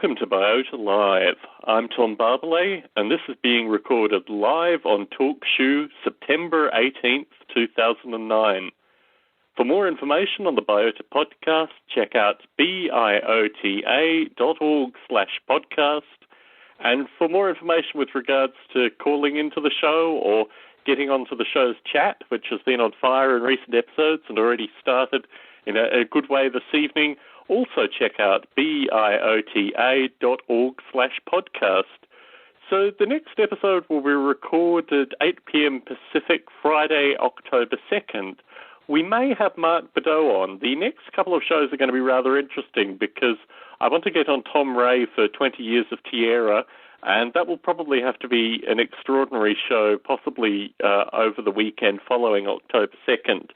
Welcome to Biota Live. I'm Tom Barbalet, and this is being recorded live on TalkShoe, September 18th, 2009. For more information on the Biota podcast, check out biota.org/podcast. And for more information with regards to calling into the show or getting onto the show's chat, which has been on fire in recent episodes and already started in a good way this evening, also check out biota.org/podcast. So the next episode will be recorded 8 p.m. Pacific, Friday, October 2nd. We may have Mark Bideau on. The next couple of shows are going to be rather interesting because I want to get on Tom Ray for 20 years of Tierra, and that will probably have to be an extraordinary show, possibly over the weekend following October 2nd.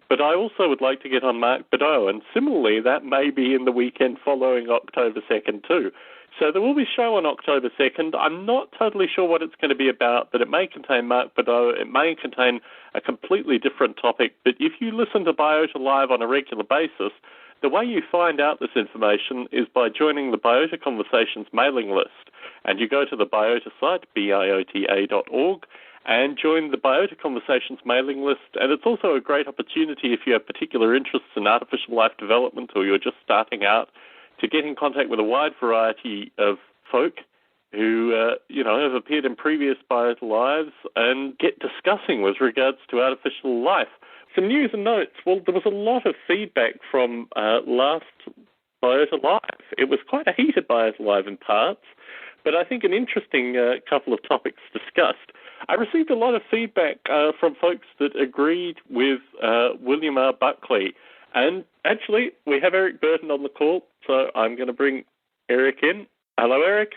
But I also would like to get on Mark Bideau, and similarly, that may be in the weekend following October 2nd too. So there will be a show on October 2nd. I'm not totally sure what it's going to be about, but it may contain Mark Bideau. It may contain a completely different topic. But if you listen to Biota Live on a regular basis, the way you find out this information is by joining the Biota Conversations mailing list. And you go to the Biota site, biota.org, and join the Biota Conversations mailing list. And it's also a great opportunity if you have particular interests in artificial life development or you're just starting out to get in contact with a wide variety of folk who, have appeared in previous Biota Lives and get discussing with regards to artificial life. Some news and notes. Well, there was a lot of feedback from last Biota Live. It was quite a heated Biota Live in parts, but I think an interesting couple of topics discussed. I received a lot of feedback from folks that agreed with William R. Buckley. And actually, we have Eric Burton on the call, so I'm going to bring Eric in. Hello, Eric.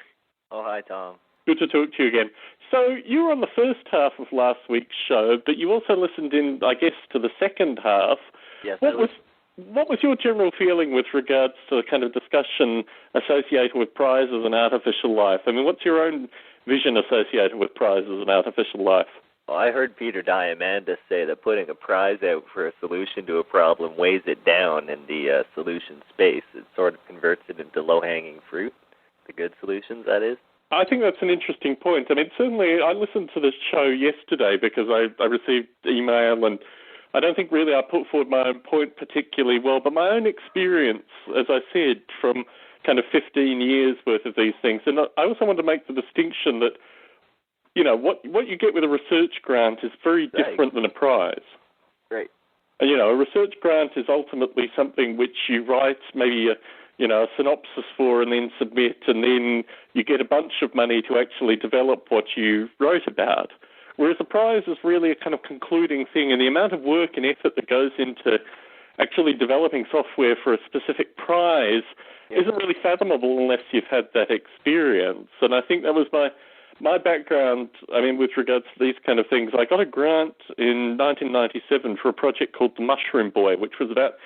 Oh, hi, Tom. Good to talk to you again. So you were on the first half of last week's show, but you also listened in, I guess, to the second half. Yes. What was your general feeling with regards to the kind of discussion associated with prizes and artificial life? I mean, what's your own vision associated with prizes and artificial life? Well, I heard Peter Diamandis say that putting a prize out for a solution to a problem weighs it down in the solution space. It sort of converts it into low-hanging fruit, the good solutions, that is. I think that's an interesting point. I mean, certainly I listened to this show yesterday because I received email, and I don't think really I put forward my own point particularly well, but my own experience, as I said, from kind of 15 years worth of these things. And I also want to make the distinction that, what you get with a research grant is very different than a prize. Right. And, a research grant is ultimately something which you write maybe a synopsis for and then submit, and then you get a bunch of money to actually develop what you wrote about. Whereas a prize is really a kind of concluding thing, and the amount of work and effort that goes into actually developing software for a specific prize isn't really fathomable unless you've had that experience. And I think that was my background, with regards to these kind of things. I got a grant in 1997 for a project called The Mushroom Boy, which was about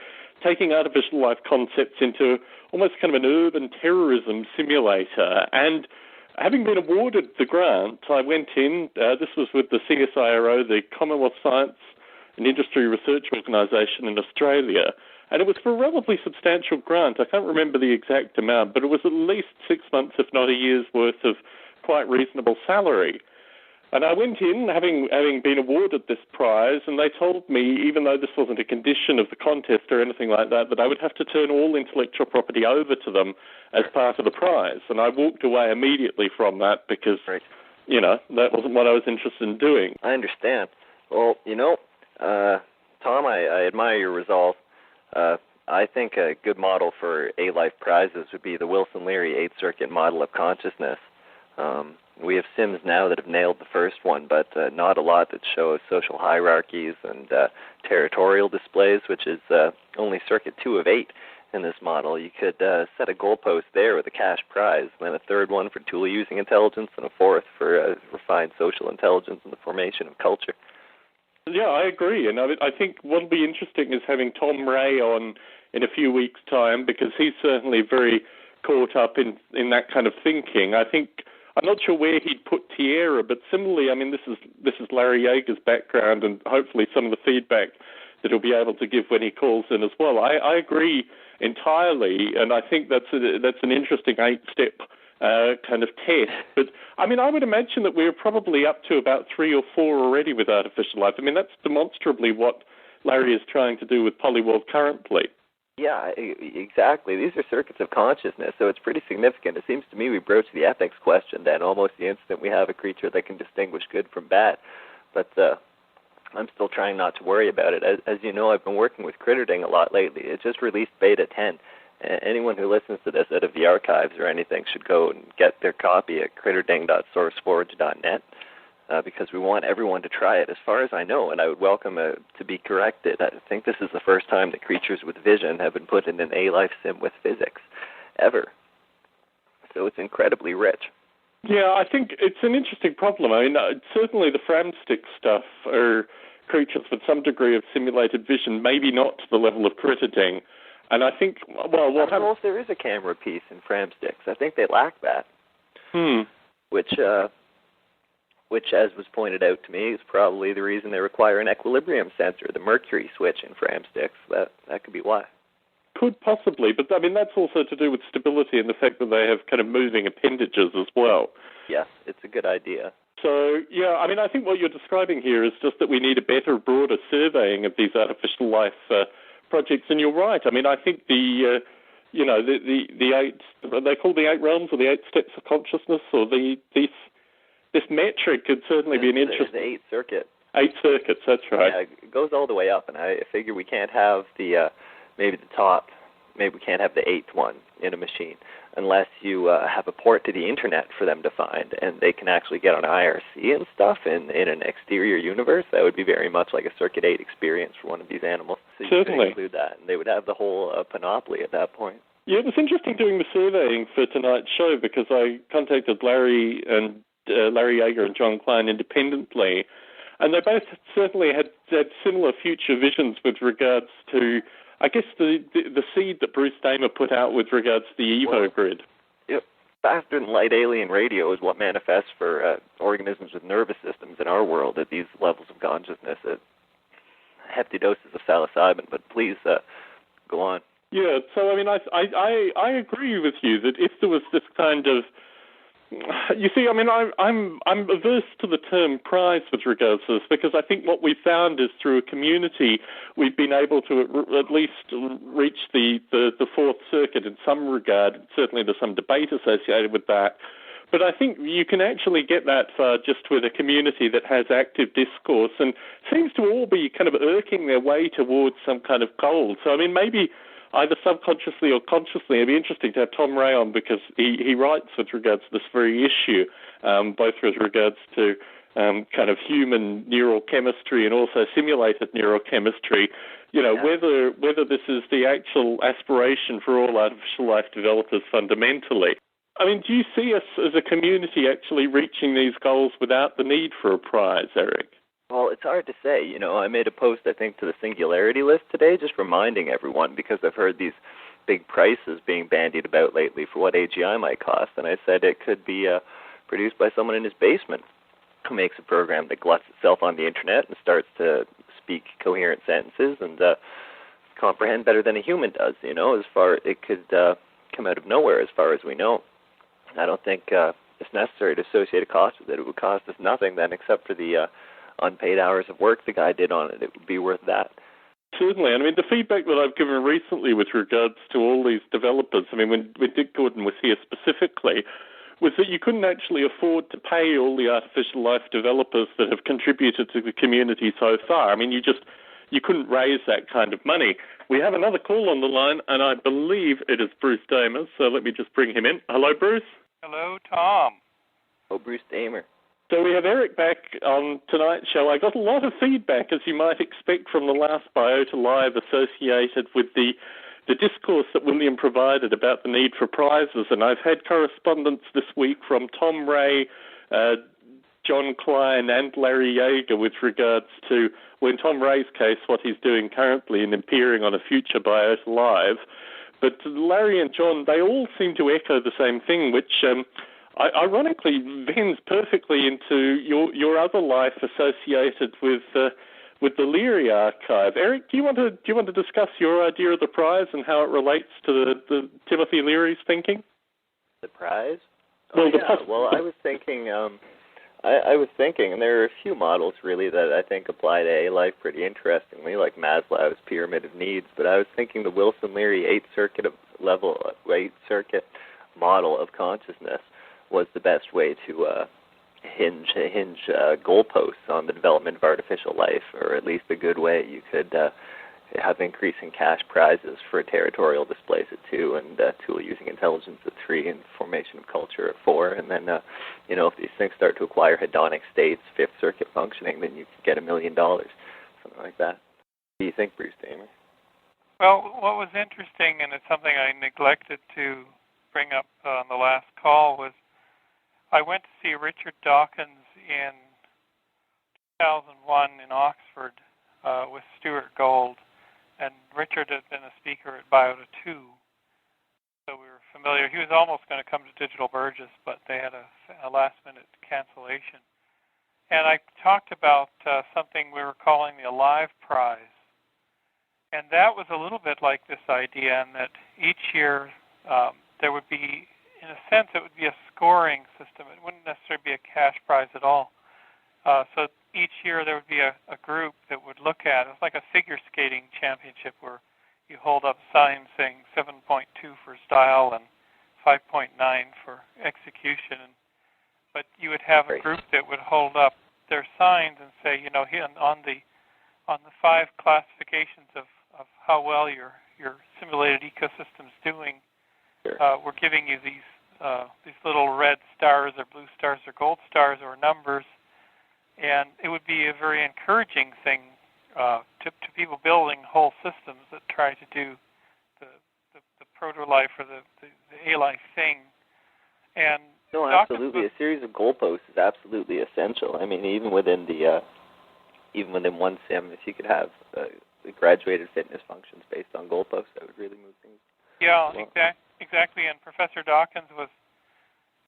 taking artificial life concepts into almost kind of an urban terrorism simulator. And having been awarded the grant, I went in. This was with the CSIRO, the Commonwealth Science and Industry Research Organisation in Australia. And it was for a relatively substantial grant. I can't remember the exact amount, but it was at least 6 months, if not a year's worth of quite reasonable salary. And I went in, having been awarded this prize, and they told me, even though this wasn't a condition of the contest or anything like that, that I would have to turn all intellectual property over to them as part of the prize. And I walked away immediately from that because, that wasn't what I was interested in doing. I understand. Well, Tom, I admire your resolve. I think a good model for A-Life prizes would be the Wilson-Leary 8th Circuit model of consciousness. We have Sims now that have nailed the first one, but not a lot that show social hierarchies and territorial displays, which is only Circuit 2 of 8 in this model. You could set a goalpost there with a cash prize, then a third one for tool-using intelligence, and a fourth for refined social intelligence and the formation of culture. Yeah, I agree. And I think what'll be interesting is having Tom Ray on in a few weeks' time, because he's certainly very caught up in that kind of thinking. I'm not sure where he'd put Tierra, but similarly, this is Larry Yeager's background, and hopefully some of the feedback that he'll be able to give when he calls in as well. I agree entirely, and I think that's an interesting 8-step kind of test. But, I mean, I would imagine that we're probably up to about 3 or 4 already with artificial life. I mean, that's demonstrably what Larry is trying to do with Polyworld currently. Yeah, exactly. These are circuits of consciousness, so it's pretty significant. It seems to me we broach the ethics question then almost the instant we have a creature that can distinguish good from bad. But I'm still trying not to worry about it. As you know, I've been working with Critterding a lot lately. It just released Beta 10. Anyone who listens to this out of the archives or anything should go and get their copy at critterding.sourceforge.net. Because we want everyone to try it, as far as I know, and I would welcome to be corrected. I think this is the first time that creatures with vision have been put in an A-Life sim with physics, ever. So it's incredibly rich. Yeah, I think it's an interesting problem. I mean, certainly the Framstick stuff are creatures with some degree of simulated vision, maybe not to the level of Critterding. And I think, well, I don't know if there is a camera piece in Framsticks. I think they lack that. Which, as was pointed out to me, is probably the reason they require an equilibrium sensor, the mercury switch in Framsticks. That could be why. Could possibly, but I mean that's also to do with stability and the fact that they have kind of moving appendages as well. Yes, it's a good idea. So, yeah, I mean, I think what you're describing here is just that we need a better, broader surveying of these artificial life projects, and you're right. I mean, I think the 8, they call the 8 realms or the 8 steps of consciousness or this metric could certainly be an interesting... The 8 circuit. 8 circuits, that's right. Yeah, it goes all the way up, and I figure we can't have maybe the top, maybe we can't have the 8th one in a machine unless you have a port to the internet for them to find, and they can actually get on IRC and stuff in an exterior universe. That would be very much like a Circuit 8 experience for one of these animals. So certainly. You could include that, and they would have the whole panoply at that point. Yeah, it was interesting doing the surveying for tonight's show because I contacted Larry Yeager and John Klein independently, and they both certainly had similar future visions with regards to, I guess, the seed that Bruce Damer put out with regards to the Evo grid. Yep. Faster than light alien radio is what manifests for organisms with nervous systems in our world at these levels of consciousness at hefty doses of psilocybin. But please go on. Yeah, so I mean, I agree with you that if there was this kind of, you see, I mean, I'm averse to the term prize with regards to this because I think what we found is through a community we've been able to at least reach the fourth circuit in some regard. Certainly there's some debate associated with that. But I think you can actually get that far just with a community that has active discourse and seems to all be kind of irking their way towards some kind of goal. So, I mean, maybe either subconsciously or consciously, it'd be interesting to have Tom Ray on because he writes with regards to this very issue, both with regards to kind of human neural chemistry and also simulated neurochemistry, whether this is the actual aspiration for all artificial life developers fundamentally. I mean, do you see us as a community actually reaching these goals without the need for a prize, Eric? Well, it's hard to say. I made a post, I think, to the Singularity list today, just reminding everyone, because I've heard these big prices being bandied about lately for what AGI might cost, and I said it could be produced by someone in his basement who makes a program that gluts itself on the internet and starts to speak coherent sentences and comprehend better than a human does. As far it could come out of nowhere, as far as we know. I don't think it's necessary to associate a cost with it. It would cost us nothing then, except for the unpaid hours of work the guy did on it. It would be worth that. Certainly. I mean, the feedback that I've given recently with regards to all these developers, I mean, when Dick Gordon was here specifically, was that you couldn't actually afford to pay all the artificial life developers that have contributed to the community so far. I mean, you couldn't raise that kind of money. We have another call on the line, and I believe it is Bruce Damer, so let me just bring him in. Hello, Bruce. Hello, Tom. Oh, Bruce Damer. So we have Eric back on tonight's show. I got a lot of feedback, as you might expect, from the last Biota Live associated with the discourse that William provided about the need for prizes. And I've had correspondence this week from Tom Ray, John Klein, and Larry Yeager with regards to, well, in Tom Ray's case, what he's doing currently in appearing on a future Biota Live. But Larry and John, they all seem to echo the same thing, which ironically vends perfectly into your other life associated with with the Leary archive. Eric, do you want to discuss your idea of the prize and how it relates to the Timothy Leary's thinking? The prize? Well, I was thinking. I was thinking, and there are a few models really that I think apply to A-life pretty interestingly, like Maslow's pyramid of needs. But I was thinking the Wilson-Leary eight-circuit model of consciousness was the best way to hinge goalposts on the development of artificial life, or at least a good way you could have increasing cash prizes for territorial displays at 2, and tool using intelligence at 3, and formation of culture at 4. And then, if these things start to acquire hedonic states, fifth circuit functioning, then you could get $1 million, something like that. What do you think, Bruce Damer? Well, what was interesting, and it's something I neglected to bring up on the last call, was I went to see Richard Dawkins in 2001 in Oxford with Stuart Gold. And Richard had been a speaker at Biota 2, so we were familiar. He was almost going to come to Digital Burgess, but they had a last-minute cancellation. And I talked about something we were calling the Alive Prize. And that was a little bit like this idea, in that each year there would be, in a sense, it would be a scoring system. It wouldn't necessarily be a cash prize at all. So each year there would be a group that would look at it. It's like a figure skating championship where you hold up signs saying 7.2 for style and 5.9 for execution. But you would have a group that would hold up their signs and say, here on the 5 classifications of how well your simulated ecosystem's doing, we're giving you these little red stars or blue stars or gold stars or numbers. And it would be a very encouraging thing to people building whole systems that try to do the proto-life or the A-life thing. And no, absolutely. A series of goalposts is absolutely essential. I mean, even within one sim, if you could have graduated fitness functions based on goalposts, that would really move things. Yeah, exactly. And Professor Dawkins was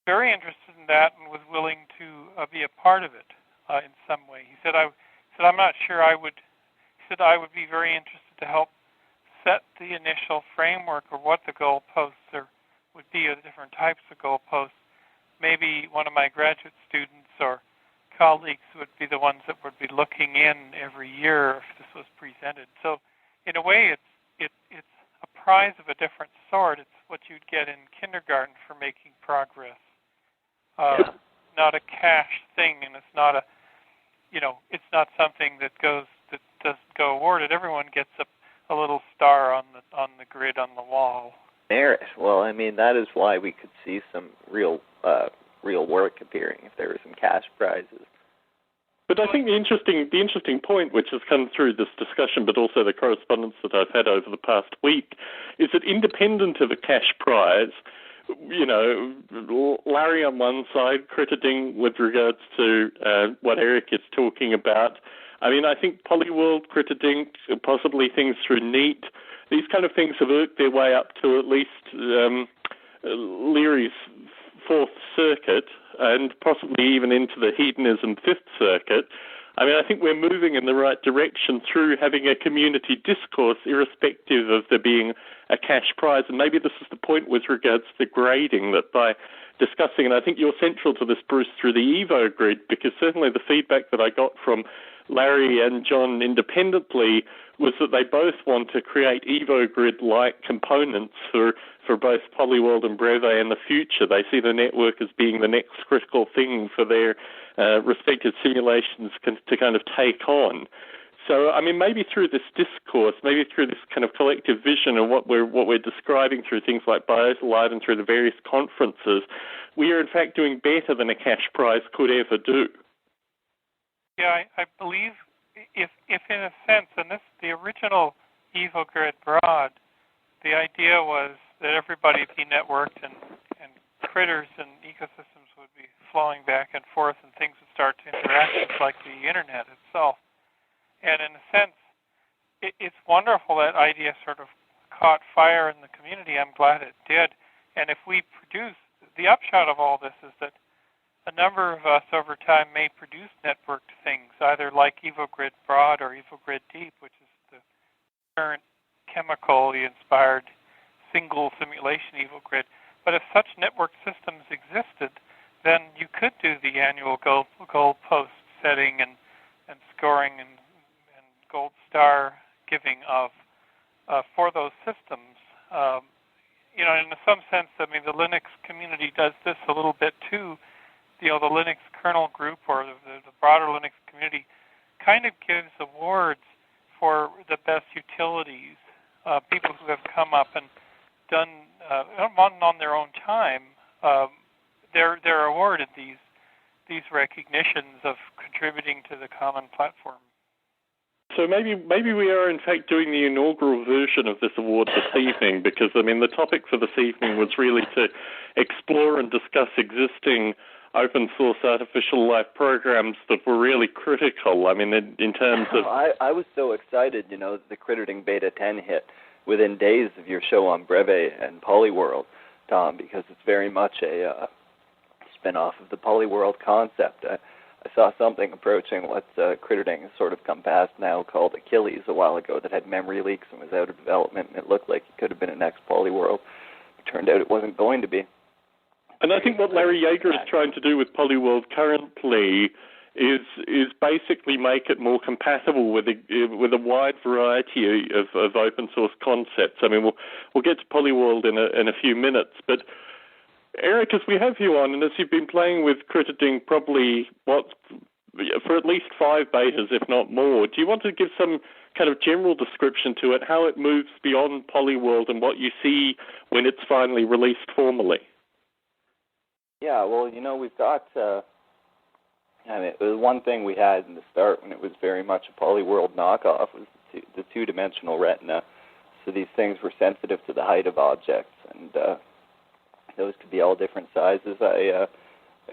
very interested in that and was willing to be a part of it. In some way, he said, I'm not sure I would. He said I would be very interested to help set the initial framework of what the goalposts would be, or the different types of goalposts. Maybe one of my graduate students or colleagues would be the ones that would be looking in every year if this was presented. So, in a way, it's a prize of a different sort. It's what you'd get in kindergarten for making progress. Not a cash thing, and it's not it's not something that doesn't go awarded. Everyone gets a little star on the grid on the wall. Merit. Well, I mean, that is why we could see some real work appearing if there were some cash prizes. But I think the interesting point, which has come through this discussion, but also the correspondence that I've had over the past week, is that independent of a cash prize, Larry on one side crediting with regards to what Eric is talking about. I mean, I think Polyworld crediting, possibly things through NEAT, these kind of things have worked their way up to at least Leary's fourth circuit and possibly even into the hedonism fifth circuit. I mean, I think we're moving in the right direction through having a community discourse, irrespective of there being a cash prize. And maybe this is the point with regards to the grading, that by discussing, and I think you're central to this, Bruce, through the Evo grid, because certainly the feedback that I got from Larry and John independently was that they both want to create Evo grid-like components for both Polyworld and Breve in the future. They see the network as being the next critical thing for their respective simulations to kind of take on. So, I mean, maybe through this discourse, maybe through this kind of collective vision and what we're describing through things like Biota Live and through the various conferences, we are in fact doing better than a cash prize could ever do. Yeah, I believe if in a sense, and the original EvoGrid Broad, the idea was that everybody would be networked and critters and ecosystems would be flowing back and forth and things would start to interact just like the internet itself. And in a sense, it's wonderful that idea sort of caught fire in the community. I'm glad it did. And if we produce, the upshot of all this is that a number of us over time may produce networked things, either like EvoGrid Broad or EvoGrid Deep, which is the current chemically inspired single simulation EvoGrid. But if such network systems existed, then you could do the annual gold post setting and scoring and gold star giving of for those systems. In some sense, I mean, the Linux community does this a little bit too. The Linux kernel group or the broader Linux community kind of gives awards for the best utilities. People who have come up and done on their own time, they're awarded these recognitions of contributing to the common platform. So maybe we are in fact doing the inaugural version of this award this evening, because I mean the topic for this evening was really to explore and discuss existing open source artificial life programs that were really critical. I mean, in terms of... I was so excited, the Critterding Beta 10 hit within days of your show on Breve and Polyworld, Tom, because it's very much a spin-off of the Polyworld concept. I saw something approaching what Critterding has sort of come past now called Achilles a while ago that had memory leaks and was out of development, and it looked like it could have been a next Polyworld. It turned out it wasn't going to be. And I think what Larry Yeager is trying to do with Polyworld currently is basically make it more compatible with a wide variety of open source concepts. I mean, we'll get to Polyworld in a few minutes, but Eric, as we have you on, and as you've been playing with Critterding probably for at least 5 betas, if not more, do you want to give some kind of general description to it, how it moves beyond Polyworld and what you see when it's finally released formally? Yeah, well, we've got, it was one thing we had in the start when it was very much a Polyworld knockoff was the two-dimensional retina. So these things were sensitive to the height of objects, and those could be all different sizes. I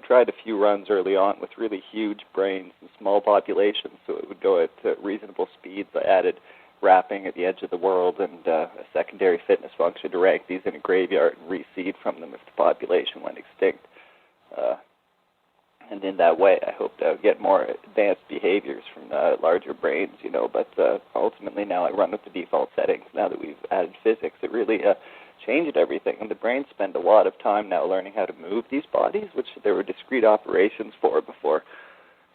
tried a few runs early on with really huge brains and small populations, so it would go at reasonable speeds. I added wrapping at the edge of the world and a secondary fitness function to rank these in a graveyard and reseed from them if the population went extinct. And in that way, I hope to get more advanced behaviors from larger brains, but ultimately now I run with the default settings. Now that we've added physics, it really changed everything. And the brains spend a lot of time now learning how to move these bodies, which there were discrete operations for before.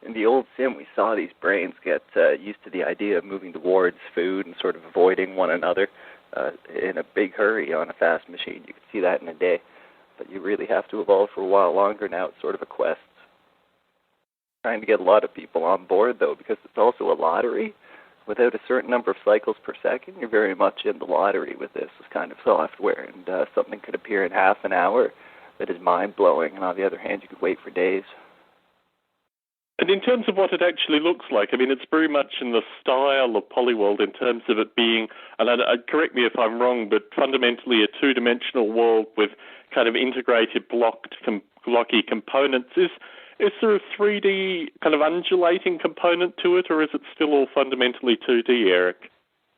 In the old sim, we saw these brains get used to the idea of moving towards food and sort of avoiding one another in a big hurry on a fast machine. You could see that in a day. But you really have to evolve for a while longer now. It's sort of a quest. Trying to get a lot of people on board, though, because it's also a lottery. Without a certain number of cycles per second, you're very much in the lottery with this kind of software. And something could appear in half an hour that is mind-blowing. And on the other hand, you could wait for days. And in terms of what it actually looks like, I mean, it's very much in the style of Polyworld in terms of it being, and correct me if I'm wrong, but fundamentally a two-dimensional world with kind of integrated blocky components. Is there a 3D kind of undulating component to it, or is it still all fundamentally 2D, Eric?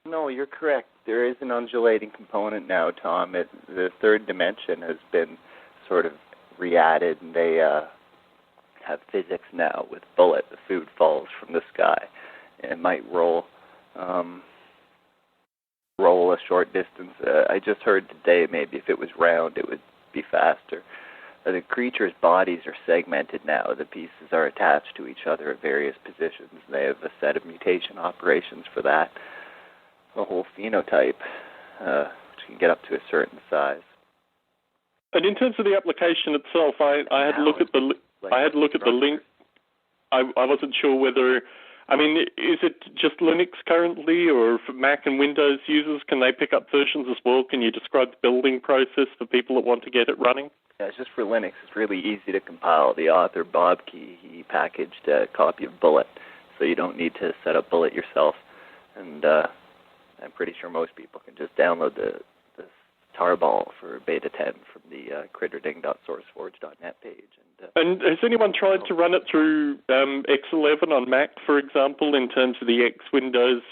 No, you're correct. There is an undulating component now, Tom. The third dimension has been sort of re-added, and they have physics now with Bullet. The food falls from the sky, and it might roll a short distance. I just heard today maybe if it was round, it would be faster. The creatures' bodies are segmented now. The pieces are attached to each other at various positions. They have a set of mutation operations for that. A whole phenotype, which can get up to a certain size. And in terms of the application itself, I had a look at the link. I wasn't sure whether, I mean, is it just Linux currently, or for Mac and Windows users, can they pick up versions as well? Can you describe the building process for people that want to get it running? Yeah, it's just for Linux. It's really easy to compile. The author, Bob Key, he packaged a copy of Bullet, so you don't need to set up Bullet yourself. And I'm pretty sure most people can just download the tarball for Beta 10 from the critterding.sourceforge.net page. And has anyone tried to run it through X11 on Mac, for example, in terms of the X Windows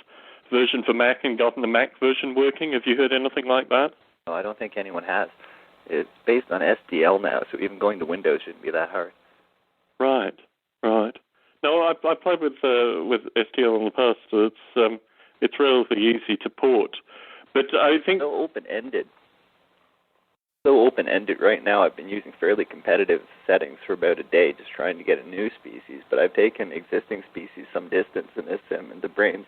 version for Mac and gotten the Mac version working? Have you heard anything like that? No, I don't think anyone has. It's based on SDL now, so even going to Windows shouldn't be that hard. Right. No, I played with STL in the past. So it's relatively easy to port, but I think so open-ended. Right now, I've been using fairly competitive settings for about a day, just trying to get a new species. But I've taken existing species some distance in this sim, and the brains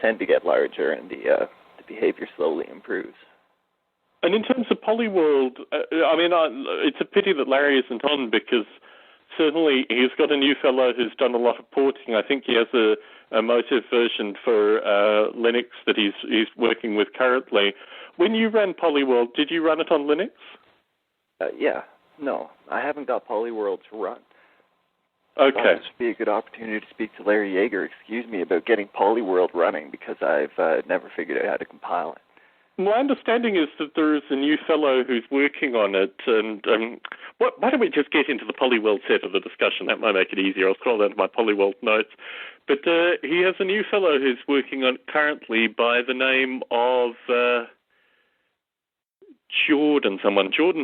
tend to get larger, and the behavior slowly improves. And in terms of Polyworld, it's a pity that Larry isn't on, because certainly he's got a new fellow who's done a lot of porting. I think he has a Motive version for Linux that he's working with currently. When you ran Polyworld, did you run it on Linux? Yeah. No, I haven't got Polyworld to run. Okay. This would be a good opportunity to speak to Larry Yeager, about getting Polyworld running, because I've never figured out how to compile it. My understanding is that there is a new fellow who's working on it, and why don't we just get into the Polyworld set of the discussion? That might make it easier. I'll scroll down to my Polyworld notes. But he has a new fellow who's working on it currently by the name of Jordan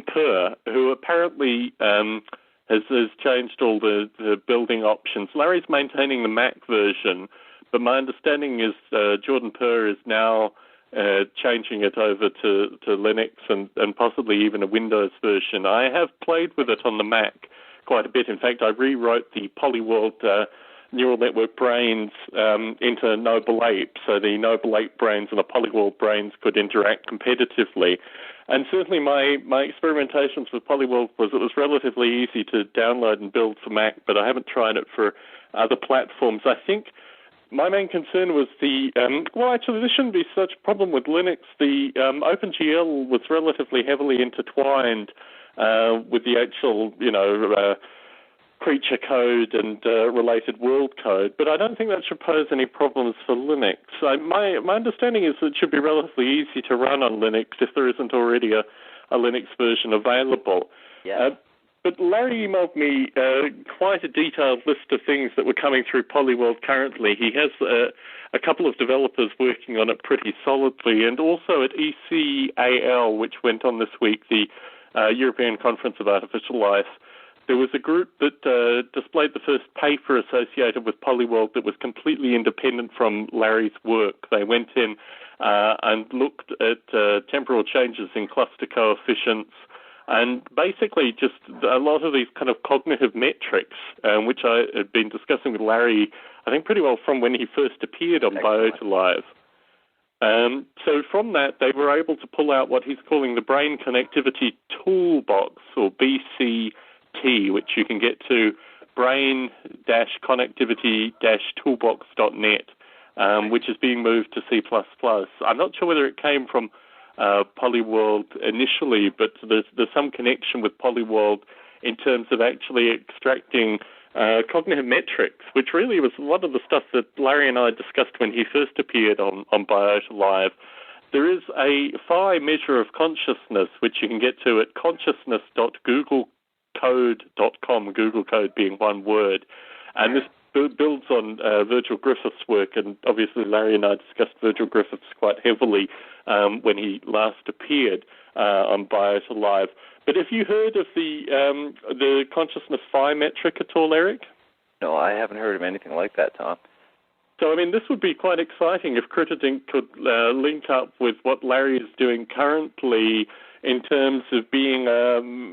Purr, who apparently has changed all the building options. Larry's maintaining the Mac version, but my understanding is Jordan Purr is now changing it over to Linux and possibly even a Windows version. I have played with it on the Mac quite a bit. In fact, I rewrote the Polyworld neural network brains into Noble Ape, so the Noble Ape brains and the Polyworld brains could interact competitively. And certainly my experimentations with Polyworld it was relatively easy to download and build for Mac, but I haven't tried it for other platforms. I think my main concern was actually this shouldn't be such a problem with Linux. The OpenGL was relatively heavily intertwined with the actual, creature code and related world code, but I don't think that should pose any problems for Linux. So my understanding is that it should be relatively easy to run on Linux if there isn't already a Linux version available. Yeah. But Larry emailed me quite a detailed list of things that were coming through Polyworld currently. He has a couple of developers working on it pretty solidly, and also at ECAL, which went on this week, the European Conference of Artificial Life, there was a group that displayed the first paper associated with Polyworld that was completely independent from Larry's work. They went in and looked at temporal changes in cluster coefficients, and basically just a lot of these kind of cognitive metrics, which I had been discussing with Larry, I think pretty well from when he first appeared on Biota Live. So from that, they were able to pull out what he's calling the Brain Connectivity Toolbox, or BCT, which you can get to brain-connectivity-toolbox.net, which is being moved to C++. I'm not sure whether it came from Polyworld initially, but there's some connection with Polyworld in terms of actually extracting cognitive metrics, which really was a lot of the stuff that Larry and I discussed when he first appeared on Biota Live. There is a phi measure of consciousness, which you can get to at consciousness.googlecode.com, Google code being one word, and this builds on Virgil Griffith's work, and obviously Larry and I discussed Virgil Griffiths quite heavily when he last appeared on Biota Live. But have you heard of the consciousness phi metric at all, Eric? No, I haven't heard of anything like that, Tom. So, this would be quite exciting if CritterDink could link up with what Larry is doing currently in terms of being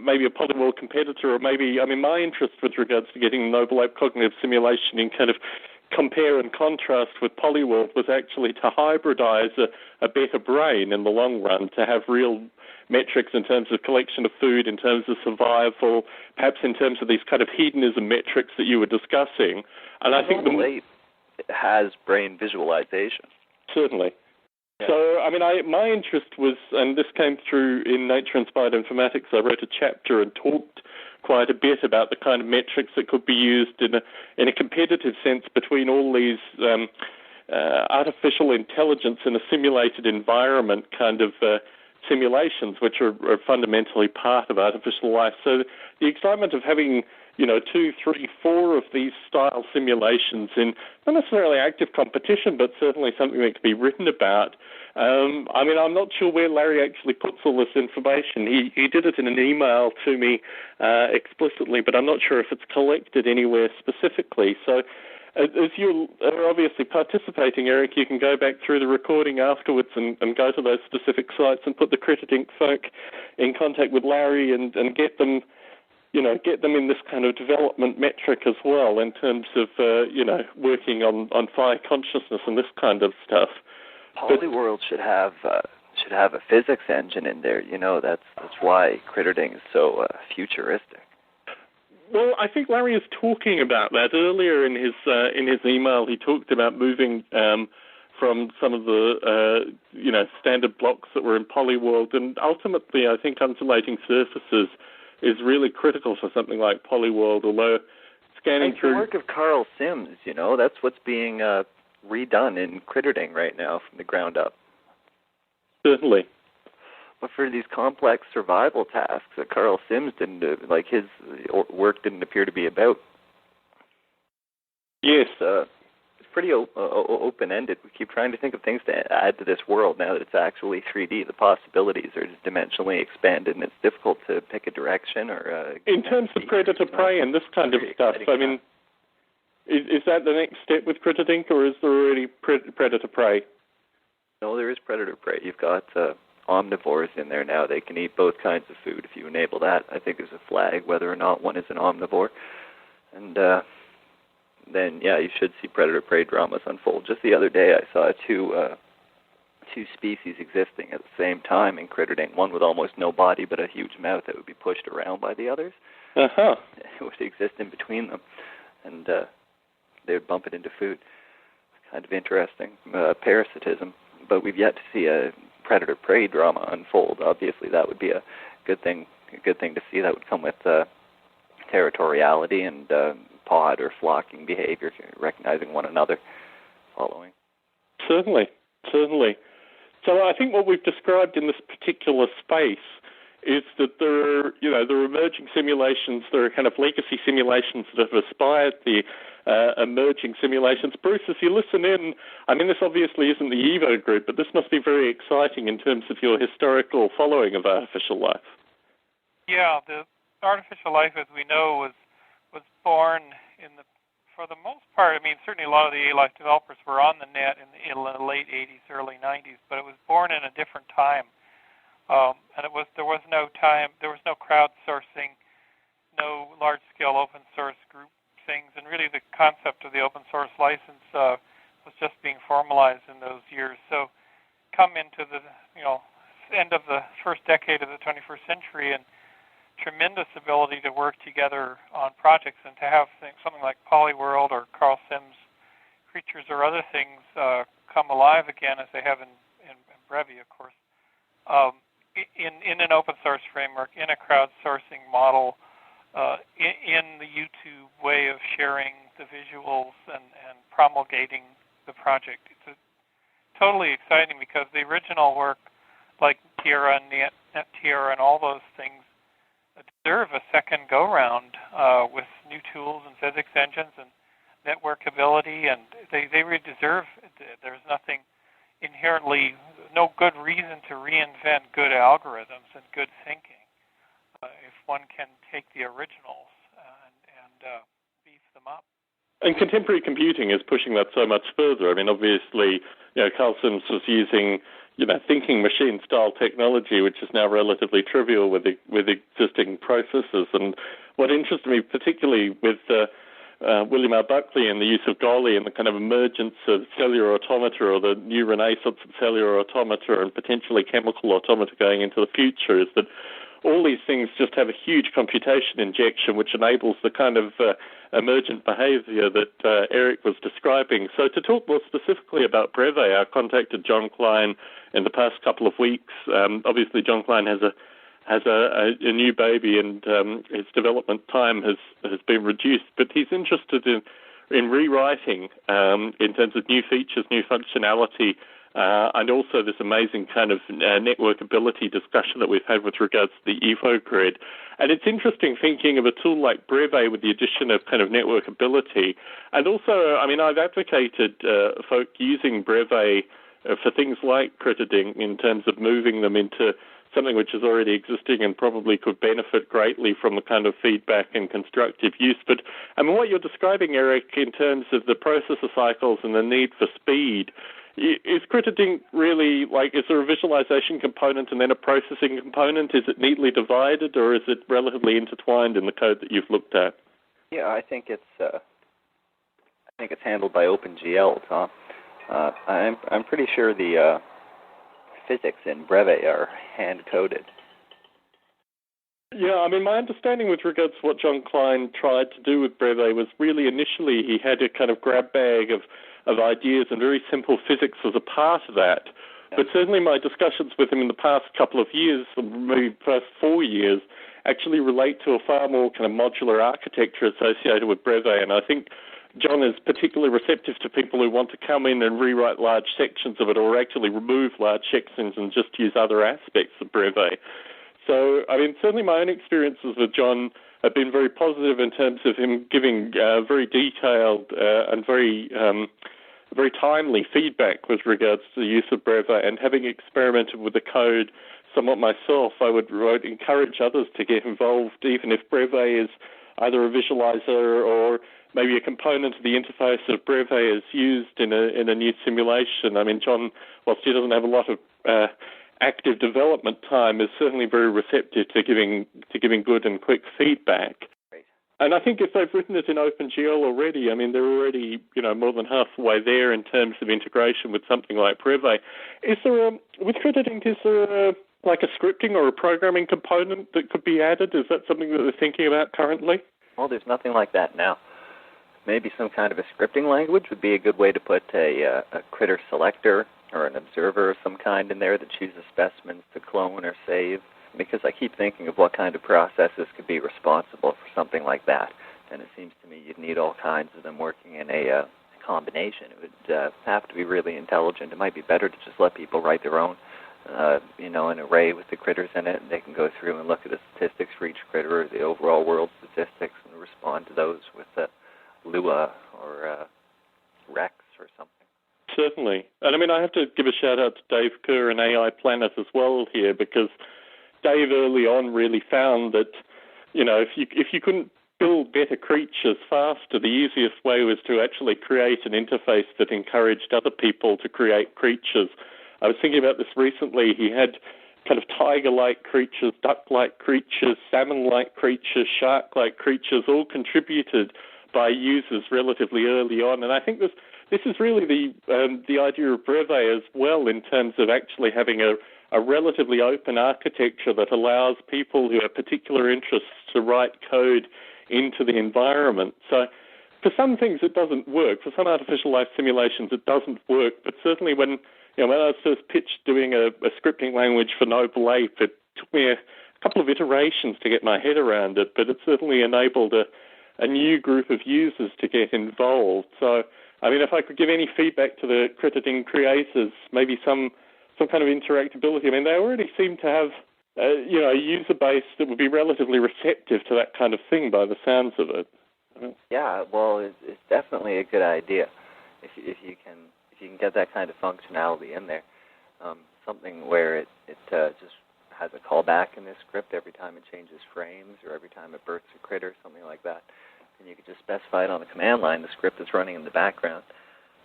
maybe a Polyworld competitor, or maybe, my interest with regards to getting Noble Ape cognitive simulation in kind of compare and contrast with Polyworld was actually to hybridize a better brain in the long run, to have real metrics in terms of collection of food, in terms of survival, perhaps in terms of these kind of hedonism metrics that you were discussing. And I think Noble Ape has brain visualization. Certainly. Yeah. So, my interest was, and this came through in Nature Inspired Informatics, I wrote a chapter and talked quite a bit about the kind of metrics that could be used in a competitive sense between all these artificial intelligence in a simulated environment kind of simulations, which are fundamentally part of artificial life. So the excitement of having 2, 3, 4 of these style simulations in not necessarily active competition, but certainly something that can be written about. I'm not sure where Larry actually puts all this information. He did it in an email to me explicitly, but I'm not sure if it's collected anywhere specifically. So as you are obviously participating, Eric, you can go back through the recording afterwards and go to those specific sites and put the Critter Inc. folk in contact with Larry and get them in this kind of development metric as well in terms of, working on fire consciousness and this kind of stuff. Polyworld should have a physics engine in there. That's why Critter Inc. is so futuristic. Well, I think Larry is talking about that earlier in his email. He talked about moving from some of the standard blocks that were in Polyworld, and ultimately, I think undulating surfaces is really critical for something like Polyworld. Although scanning through the work of Carl Sims, that's what's being redone in Critter Inc. right now from the ground up. Certainly. But for these complex survival tasks that Carl Sims didn't do, his work didn't appear to be about. Yes. It's pretty open-ended. We keep trying to think of things to add to this world now that it's actually 3D. The possibilities are dimensionally expanded, and it's difficult to pick a direction or... in terms of predator-prey and this kind of stuff, is that the next step with Critter Inc., or is there already predator-prey? No, there is predator-prey. You've got... omnivores in there now. They can eat both kinds of food. If you enable that, I think there's a flag whether or not one is an omnivore. And then, you should see predator-prey dramas unfold. Just the other day, I saw two species existing at the same time in Critter Inc. One with almost no body but a huge mouth that would be pushed around by the others. Uh-huh. It would exist in between them, and they would bump it into food. Kind of interesting. Parasitism. But we've yet to see a predator-prey drama unfold. Obviously, that would be a good thing to see. That would come with territoriality and pod or flocking behavior, recognizing one another, following. Certainly. So I think what we've described in this particular space is that there are emerging simulations, there are kind of legacy simulations that have aspired the emerging simulations. Bruce, as you listen in, this obviously isn't the Evo group, but this must be very exciting in terms of your historical following of artificial life. Yeah, the artificial life, as we know, was born for the most part, certainly a lot of the A-Life developers were on the net in the late 80s, early 90s, but it was born in a different time. And there was no crowdsourcing, no large-scale open source group things, and really the concept of the open source license was just being formalized in those years. So come into the end of the first decade of the 21st century, and tremendous ability to work together on projects, and to have something like Polyworld or Carl Sims creatures or other things come alive again, as they have in Brevi, of course, in an open source framework, in a crowdsourcing model, in the YouTube way of sharing the visuals and promulgating the project. It's totally exciting, because the original work, like Tierra and NetTierra and all those things, deserve a second go-round with new tools and physics engines and networkability, and they really deserve it. There's nothing inherently, no good reason to reinvent good algorithms and good thinking if one can take the originals and beef them up. And contemporary computing is pushing that so much further. Obviously, Carl Sims was using thinking machine-style technology, which is now relatively trivial with existing processors. And what interested me particularly with William R. Buckley and the use of Golly and the kind of emergence of cellular automata, or the new renaissance of cellular automata and potentially chemical automata going into the future, is that all these things just have a huge computation injection, which enables the kind of emergent behavior that Eric was describing. So to talk more specifically about Breve, I contacted John Klein in the past couple of weeks. Obviously, John Klein has a new baby, and his development time has been reduced, but he's interested in rewriting in terms of new features, new functionality, and also this amazing kind of networkability discussion that we've had with regards to the EvoGrid. And it's interesting thinking of a tool like Breve with the addition of kind of networkability. And also, I mean, I've advocated folk using Breve for things like crediting in terms of moving them into something which is already existing and probably could benefit greatly from the kind of feedback and constructive use. But I mean, what you're describing, Eric, in terms of the processor cycles and the need for speed, is crediting really, like, is there a visualization component and then a processing component? Is it neatly divided, or is it relatively intertwined in the code that you've looked at? Yeah, I think it's handled by OpenGL, Tom. I'm pretty sure the physics in Breve are hand-coded. Yeah, I mean, my understanding with regards to what John Klein tried to do with Breve was really initially he had a kind of grab bag of ideas, and very simple physics was a part of that. Yeah. But certainly my discussions with him in the past couple of years, maybe past 4 years, actually relate to a far more kind of modular architecture associated with Breve. And I think John is particularly receptive to people who want to come in and rewrite large sections of it, or actually remove large sections and just use other aspects of Breve. So, I mean, certainly my own experiences with John have been very positive in terms of him giving very detailed and very timely feedback with regards to the use of Breve. And having experimented with the code somewhat myself, I would encourage others to get involved, even if Breve is either a visualizer or maybe a component of the interface of Breve is used in a new simulation. I mean, John, whilst he doesn't have a lot of active development time, is certainly very receptive to giving good and quick feedback. Right. And I think if they've written it in OpenGL already, I mean, they're already, more than halfway there in terms of integration with something like Breve. Is there with crediting, is there like a scripting or a programming component that could be added? Is that something that they're thinking about currently? Well, there's nothing like that now. Maybe some kind of a scripting language would be a good way to put a critter selector or an observer of some kind in there that chooses specimens to clone or save, because I keep thinking of what kind of processes could be responsible for something like that, and it seems to me you'd need all kinds of them working in a combination. It would have to be really intelligent. It might be better to just let people write their own, an array with the critters in it, and they can go through and look at the statistics for each critter, or the overall world statistics, and respond to those with Lua or Rex or something. Certainly. And I mean, I have to give a shout out to Dave Kerr and AI Planet as well here, because Dave early on really found that, if you couldn't build better creatures faster, the easiest way was to actually create an interface that encouraged other people to create creatures. I was thinking about this recently. He had kind of tiger-like creatures, duck-like creatures, salmon-like creatures, shark-like creatures, all contributed by users relatively early on. And I think this is really the idea of Breve as well, in terms of actually having a relatively open architecture that allows people who have particular interests to write code into the environment. So for some things it doesn't work. For some artificial life simulations it doesn't work. But certainly when I was first pitched doing a scripting language for Noble Ape, it took me a couple of iterations to get my head around it, but it certainly enabled a new group of users to get involved. So, I mean, if I could give any feedback to the crediting creators, maybe some kind of interactability. I mean, they already seem to have, a user base that would be relatively receptive to that kind of thing by the sounds of it. Yeah, well, it's definitely a good idea if you can get that kind of functionality in there. Something where it just has a callback in this script every time it changes frames or every time it births a critter, something like that. And you could just specify it on the command line, the script that's running in the background.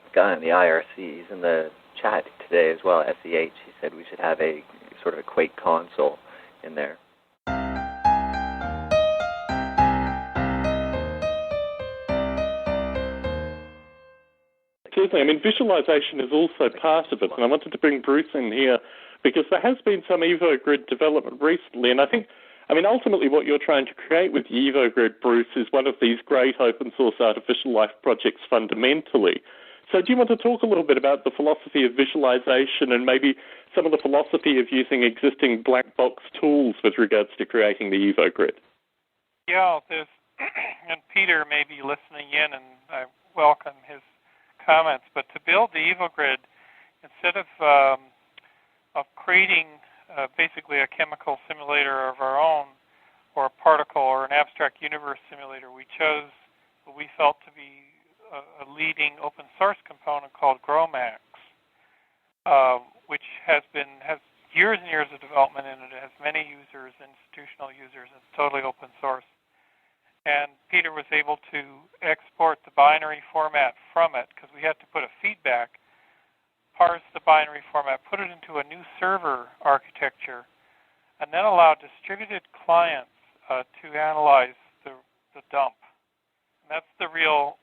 The guy in the IRC, he's in the chat today as well, SEH, he said we should have a sort of a Quake console in there. Certainly. I mean, visualization is also part of it, and I wanted to bring Bruce in here because there has been some EvoGrid development recently, and I think, ultimately what you're trying to create with the EvoGrid, Bruce, is one of these great open source artificial life projects fundamentally. So do you want to talk a little bit about the philosophy of visualization and maybe some of the philosophy of using existing black box tools with regards to creating the EvoGrid? Yeah, and Peter may be listening in, and I welcome his comments, but to build the EvoGrid, instead of creating basically a chemical simulator of our own, or a particle or an abstract universe simulator, we chose what we felt to be a leading open source component called GROMACS, which has years and years of development in it. It has many users, institutional users. It's totally open source. And Peter was able to export the binary format from it, because we had to put a feedback, parse the binary format, put it into a new server architecture, and then allow distributed clients to analyze the dump. And that's the real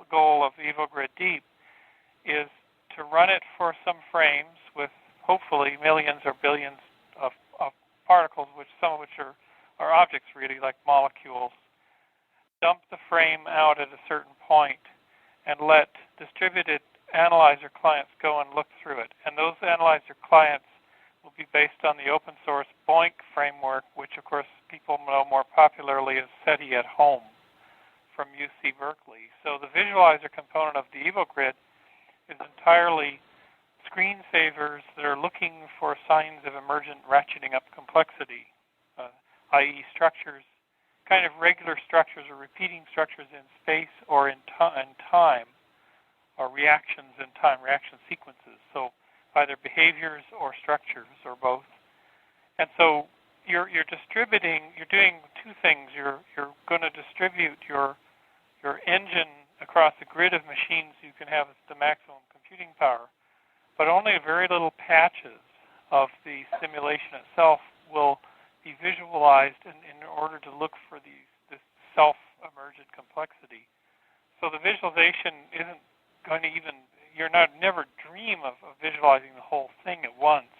goal of EvoGrid Deep, is to run it for some frames with hopefully millions or billions of particles, some of which are objects really, like molecules. Dump the frame out at a certain point and let distributed analyzer clients go and look through it. And those analyzer clients will be based on the open source BOINC framework, which of course people know more popularly as SETI at Home from UC Berkeley. So the visualizer component of the EvoGrid is entirely screensavers that are looking for signs of emergent ratcheting up complexity, i.e. structures, kind of regular structures or repeating structures in space or in time, or reactions in time, reaction sequences. So either behaviors or structures or both. And so you're distributing, you're doing two things. You're going to distribute your engine across a grid of machines you can have the maximum computing power, but only very little patches of the simulation itself will be visualized in order to look for this self-emergent complexity. So the visualization isn't going to never dream of visualizing the whole thing at once.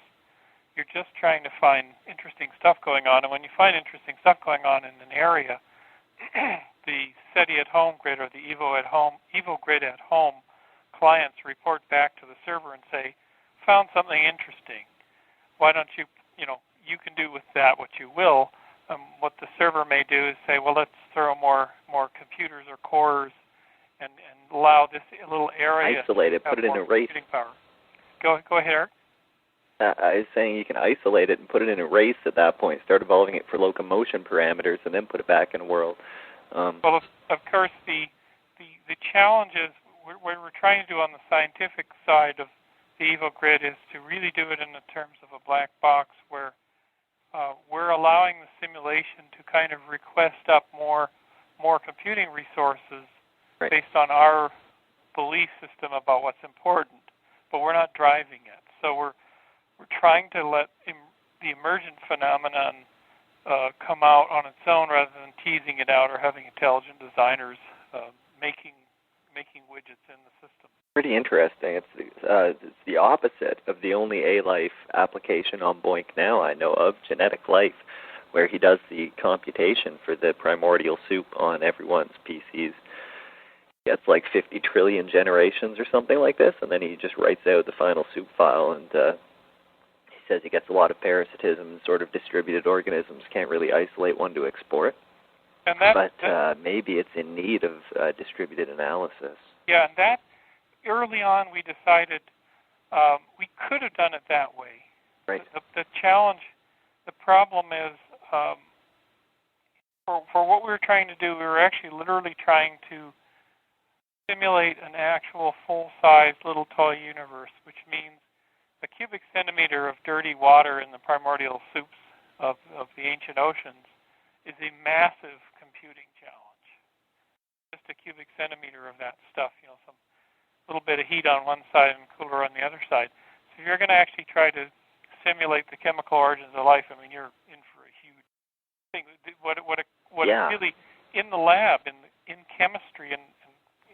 You're just trying to find interesting stuff going on, and when you find interesting stuff going on in an area, the SETI at Home grid or the EvoGrid at Home clients report back to the server and say, found something interesting. Why don't you can do with that what you will. What the server may do is say, well, let's throw more computers or cores and allow this little area isolate it, put it in a race. Power. Go ahead, Eric. I was saying you can isolate it and put it in a race at that point, start evolving it for locomotion parameters, and then put it back in a world. Well, of course, the challenge is what we're trying to do on the scientific side of the EvoGrid is to really do it in the terms of a black box where we're allowing the simulation to kind of request up more computing resources based on our belief system about what's important, but we're not driving it. So we're trying to let the emergent phenomenon come out on its own rather than teasing it out or having intelligent designers making widgets in the system. Pretty interesting. It's the opposite of the only A-Life application on BOINC now I know of, Genetic Life, where he does the computation for the primordial soup on everyone's PCs. He gets like 50 trillion generations or something like this, and then he just writes out the final soup file, and he says he gets a lot of parasitism and sort of distributed organisms, can't really isolate one to export. And maybe it's in need of distributed analysis. Yeah, and that early on we decided we could have done it that way. Right. The challenge, the problem is for what we were trying to do, we were actually literally trying to simulate an actual full-size little toy universe, which means a cubic centimeter of dirty water in the primordial soups of the ancient oceans is a massive computing challenge. Just a cubic centimeter of that stuff, some little bit of heat on one side and cooler on the other side. So if you're going to actually try to simulate the chemical origins of life, you're in for a huge thing. What really in the lab, in chemistry, and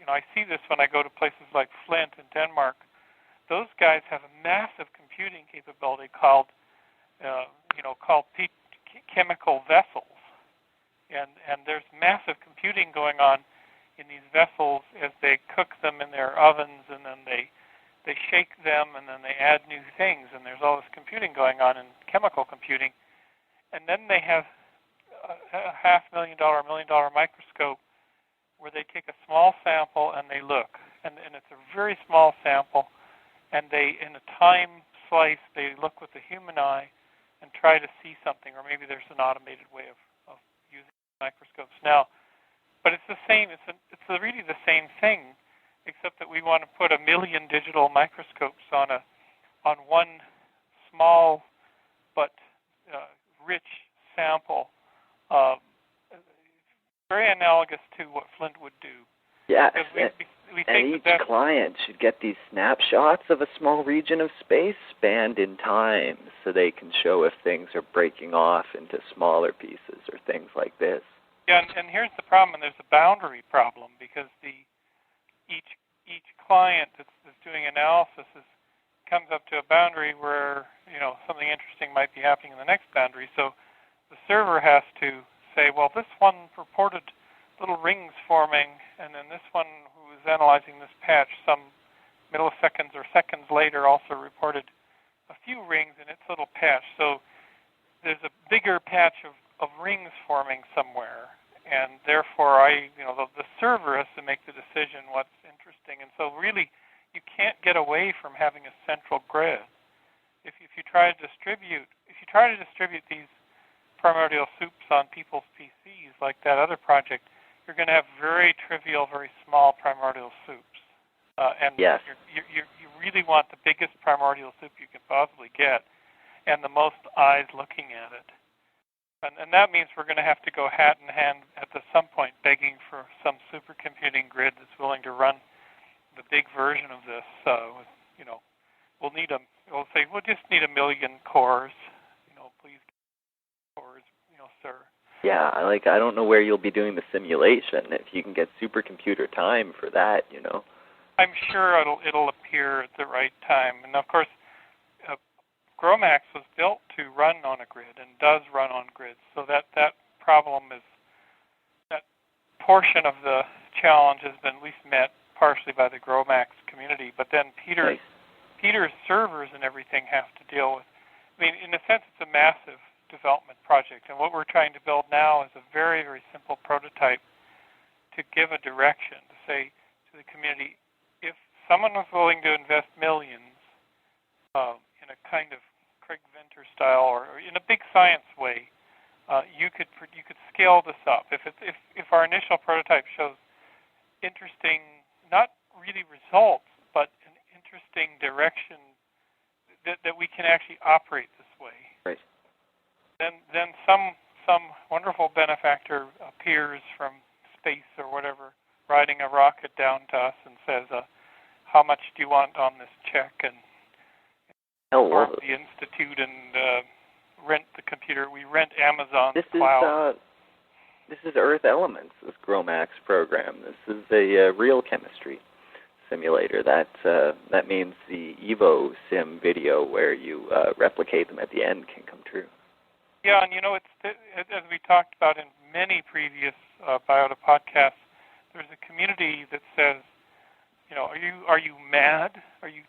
I see this when I go to places like Flint in Denmark. Those guys have a massive computing capability called chemical vessels, and there's massive computing going on in these vessels as they cook them in their ovens, and then they shake them, and then they add new things, and there's all this computing going on in chemical computing. And then they have a $500,000, $1 million microscope where they take a small sample and they look, and it's a very small sample, and they, in a time slice, they look with the human eye and try to see something, or maybe there's an automated way of using microscopes now. But it's the same. It's really the same thing, except that we want to put 1 million digital microscopes on one small but rich sample. Very analogous to what Flint would do. Yeah, we and each client should get these snapshots of a small region of space spanned in time so they can show if things are breaking off into smaller pieces or things like this. Yeah, and here's the problem, and there's a boundary problem, because each client that's doing analysis comes up to a boundary where, something interesting might be happening in the next boundary. So the server has to say, well, this one reported little rings forming, and then this one who was analyzing this patch some milliseconds or seconds later also reported a few rings in its little patch. So there's a bigger patch of rings forming somewhere, and therefore the server has to make the decision what's interesting. And so really you can't get away from having a central grid. If you try to distribute these primordial soups on people's PCs like that other project, you're going to have very trivial, very small primordial soups. And yes. You really want the biggest primordial soup you can possibly get and the most eyes looking at it. And that means we're going to have to go hat in hand at some point begging for some supercomputing grid that's willing to run the big version of this. We'll just need 1 million cores. Please cores, sir. Yeah, I don't know where you'll be doing the simulation if you can get supercomputer time for that, I'm sure it'll appear at the right time. And of course, GROMACS was built to run on a grid and does run on grids. So that problem that portion of the challenge has been at least met partially by the GROMACS community. But then Peter's servers and everything have to deal with. I mean, in a sense, it's a massive development project, and what we're trying to build now is a very, very simple prototype to give a direction, to say to the community, if someone was willing to invest millions in a kind of Craig Venter style or in a big science way, you could scale this up. If our initial prototype shows interesting, not really results, but an interesting direction that we can actually operate this way. Right. Then some wonderful benefactor appears from space or whatever, riding a rocket down to us and says, how much do you want on this check? And form the institute and rent the computer. We rent Amazon's cloud. This is Earth Elements, this GROMACS program. This is a real chemistry simulator. That means the Evo Sim video where you replicate them at the end can come true. Yeah, and it's as we talked about in many previous Biota podcasts, there's a community that says, are you mad? Are you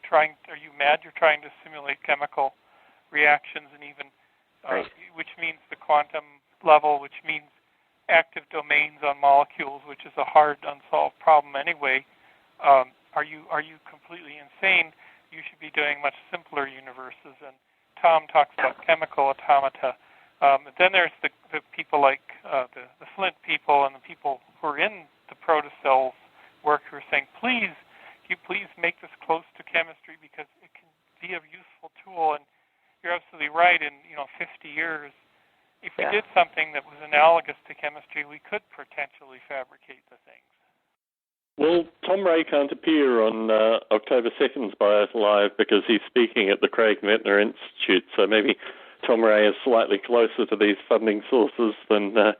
mad? You're trying to simulate chemical reactions, and even which means the quantum level, which means active domains on molecules, which is a hard unsolved problem anyway. Are you completely insane? You should be doing much simpler universes. And Tom talks about chemical automata. Then there's the people like the Flint people and the people who are in the protocells work who are saying, please make this close to chemistry because it can be a useful tool. And you're absolutely right. In 50 years, if we did something that was analogous to chemistry, we could potentially fabricate the things. Well, Tom Ray can't appear on October 2nd's Biota Live because he's speaking at the Craig Venter Institute, so maybe Tom Ray is slightly closer to these funding sources than the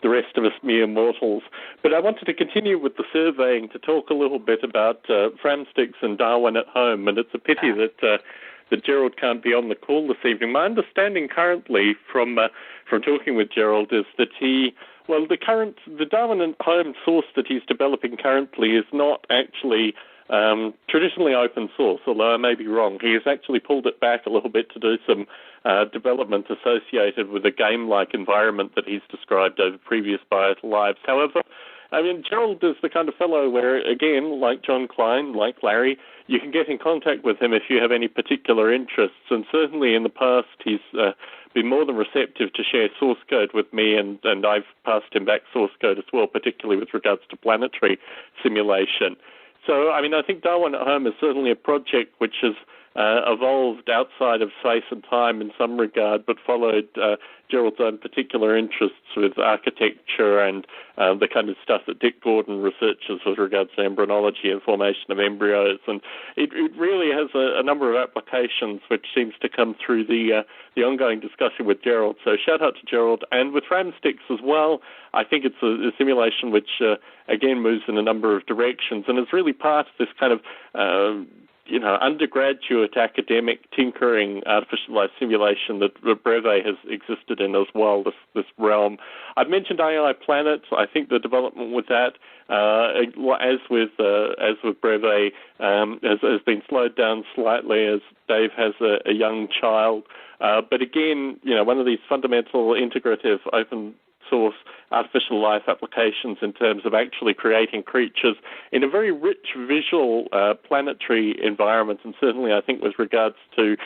rest of us mere mortals. But I wanted to continue with the surveying to talk a little bit about Framsticks and Darwin at home, and it's a pity that Gerald can't be on the call this evening. My understanding currently from talking with Gerald is that the Darwin at home source that he's developing currently is not actually traditionally open source, although I may be wrong. He has actually pulled it back a little bit to do some development associated with a game-like environment that he's described over previous Biota Lives. However, I mean, Gerald is the kind of fellow where, again, like John Klein, like Larry, you can get in contact with him if you have any particular interests. And certainly in the past, he's been more than receptive to share source code with me, and I've passed him back source code as well, particularly with regards to planetary simulation. So, I mean, I think Darwin at Home is certainly a project which has evolved outside of space and time in some regard, but followed Gerald's own particular interests with architecture and the kind of stuff that Dick Gordon researches with regards to embryology and formation of embryos. And it really has a number of applications which seems to come through the ongoing discussion with Gerald. So shout out to Gerald. And with Ramsticks as well, I think it's a simulation which, again, moves in a number of directions and is really part of this kind of undergraduate academic tinkering artificial life simulation that Breve has existed in as well, this realm. I've mentioned AI Planets. I think the development with that, as with Breve, has been slowed down slightly as Dave has a young child. But again, one of these fundamental integrative open source artificial life applications in terms of actually creating creatures in a very rich visual planetary environment, and certainly I think with regards to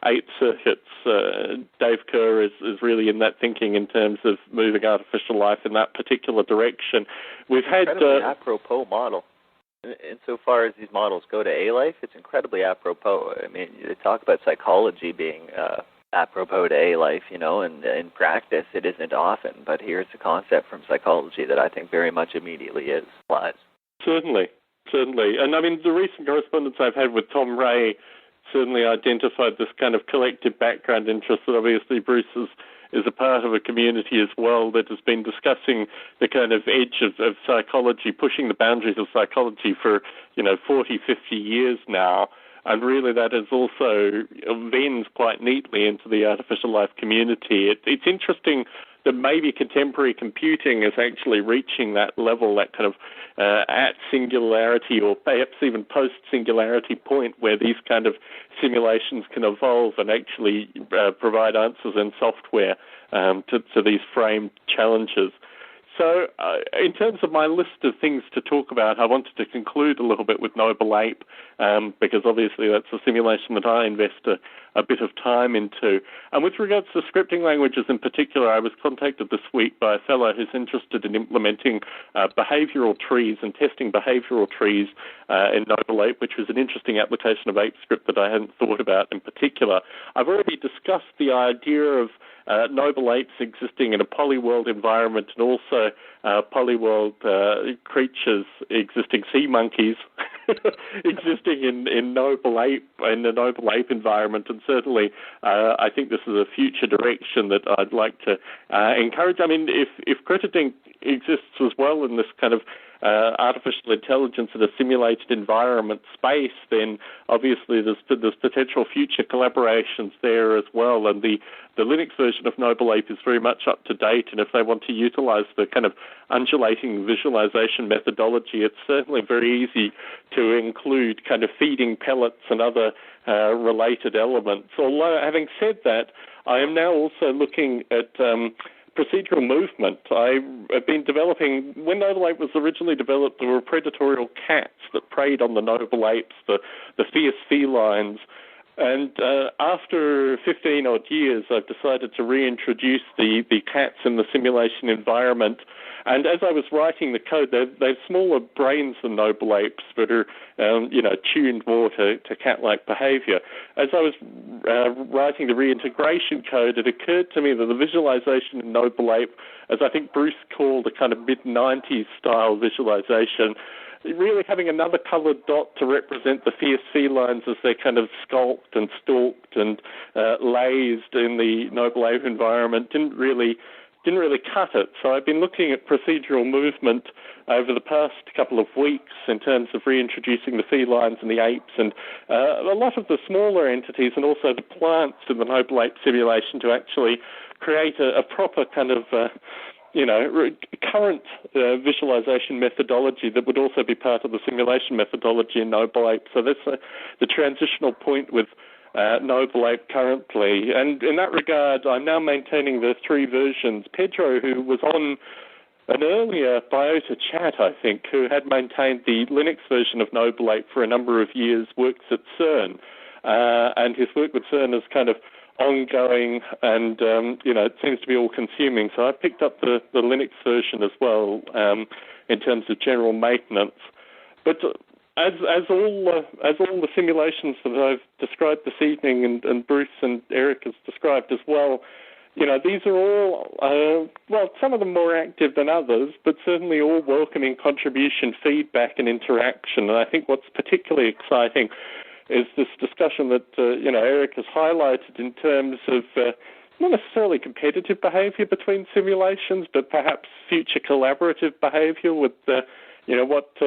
8 circuits, Dave Kerr is really in that thinking in terms of moving artificial life in that particular direction. We've had incredibly apropos model. Insofar as these models go to A-Life, it's incredibly apropos. I mean, they talk about psychology being apropos to A-Life, and in practice it isn't often, but here's a concept from psychology that I think very much immediately applies. Certainly. And I mean, the recent correspondence I've had with Tom Ray certainly identified this kind of collective background interest that obviously Bruce is a part of a community as well that has been discussing the kind of edge of psychology, pushing the boundaries of psychology for, 40, 50 years now. And really that is also vends quite neatly into the artificial life community. It's interesting that maybe contemporary computing is actually reaching that level, that kind of at singularity or perhaps even post-singularity point where these kind of simulations can evolve and actually provide answers in software to these framed challenges. So in terms of my list of things to talk about, I wanted to conclude a little bit with Noble Ape, because obviously that's a simulation that I invest a bit of time into. And with regards to scripting languages in particular, I was contacted this week by a fellow who's interested in implementing behavioral trees and testing behavioral trees in Noble Ape, which was an interesting application of ApeScript that I hadn't thought about in particular. I've already discussed the idea of noble apes existing in a polyworld environment and also polyworld creatures existing, sea monkeys existing in noble ape, in the noble ape environment, and certainly I think this is a future direction that I'd like to encourage. I mean, if CritterDink exists as well in this kind of artificial intelligence in a simulated environment space, then obviously there's potential future collaborations there as well. And the Linux version of Noble Ape is very much up to date, and if they want to utilize the kind of undulating visualization methodology, it's certainly very easy to include kind of feeding pellets and other related elements. Although, having said that, I am now also looking at procedural movement. I have been developing, when Noble Ape was originally developed, there were predatorial cats that preyed on the noble apes, the fierce felines. And after 15-odd years, I've decided to reintroduce the cats in the simulation environment. And as I was writing the code, they've smaller brains than noble apes, but are, tuned more to cat-like behavior. As I was writing the reintegration code, it occurred to me that the visualization in Noble Ape, as I think Bruce called a kind of mid-90s style visualization, really having another coloured dot to represent the fierce felines as they're kind of skulked and stalked and lazed in the Noble Ape environment didn't really cut it. So I've been looking at procedural movement over the past couple of weeks in terms of reintroducing the felines and the apes and a lot of the smaller entities and also the plants in the Noble Ape simulation to actually create a proper kind of current visualization methodology that would also be part of the simulation methodology in Noble Ape. So that's the transitional point with Noble Ape currently. And in that regard, I'm now maintaining the 3 versions. Pedro, who was on an earlier Biota chat, I think, who had maintained the Linux version of Noble Ape for a number of years, works at CERN, and his work with CERN is kind of ongoing, and it seems to be all-consuming. So I picked up the Linux version as well in terms of general maintenance. But as all the simulations that I've described this evening, and Bruce and Eric has described as well, these are all, some of them more active than others, but certainly all welcoming contribution, feedback, and interaction. And I think what's particularly exciting is this discussion that, Eric has highlighted in terms of not necessarily competitive behavior between simulations, but perhaps future collaborative behavior with, what